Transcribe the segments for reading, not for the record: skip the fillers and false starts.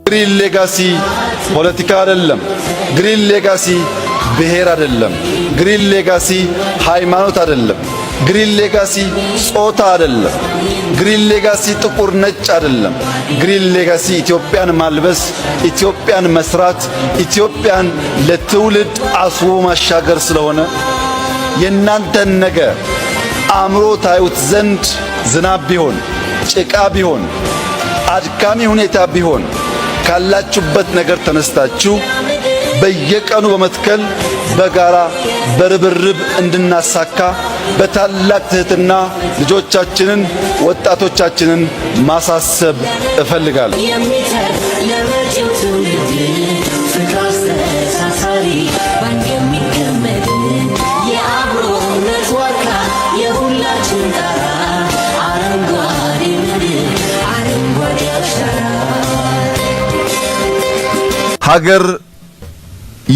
ግሪን ሌጋሲ ፖለቲካ አይደለም። ግሪን ሌጋሲ ብሔር አይደለም። ግሪን ሌጋሲ ሃይማኖት አይደለም። ግሪን ሌጋሲ ጾታ አይደለም። ግሪን ሌጋሲ ጥቁር ነጭ አይደለም። ግሪን ሌጋሲ ኢትዮጵያን ማልበስ፣ ኢትዮጵያን መስራት፣ ኢትዮጵያን ለትውልድ አስቦ ማሻገር ስለሆነ የእናንተን ነገ አእምሮ ታዩት ዘንድ ዝናብ ቢሆን ጭቃ ቢሆን አድካሚ ሁኔታ ቢሆን ካላችሁበት ነገር ተነስታችሁ በየቀኑ በመትከል በጋራ በርብርብ እንድናሳካ በታላቅ ትህትና ልጆቻችንን ወጣቶቻችንን ማሳሰብ እፈልጋለሁ። ሀገር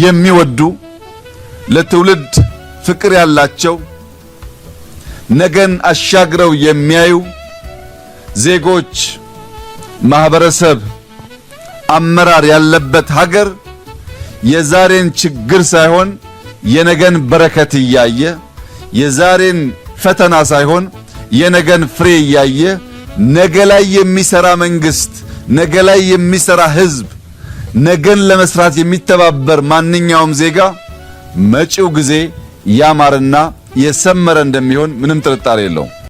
የሚወዱ ለትውልድ ፍቅር ያላቸው ነገን አሻግረው የሚያዩ ዜጎች፣ ማህበረሰብ፣ አመራር ያለበት ሀገር የዛሬን ችግር ሳይሆን የነገን በረከት እያየ የዛሬን ፈተና ሳይሆን የነገን ፍሬ እያየ ነገ ላይ የሚሰራ መንግስት፣ ነገ ላይ የሚሰራ ህዝብ፣ ነገን ለመስራት የሚተባበር ማንኛውም ዜጋ መጪው ጊዜ ያማረና የሰመረ እንደሚሆን ምንም ጥርጣሬ የለውም።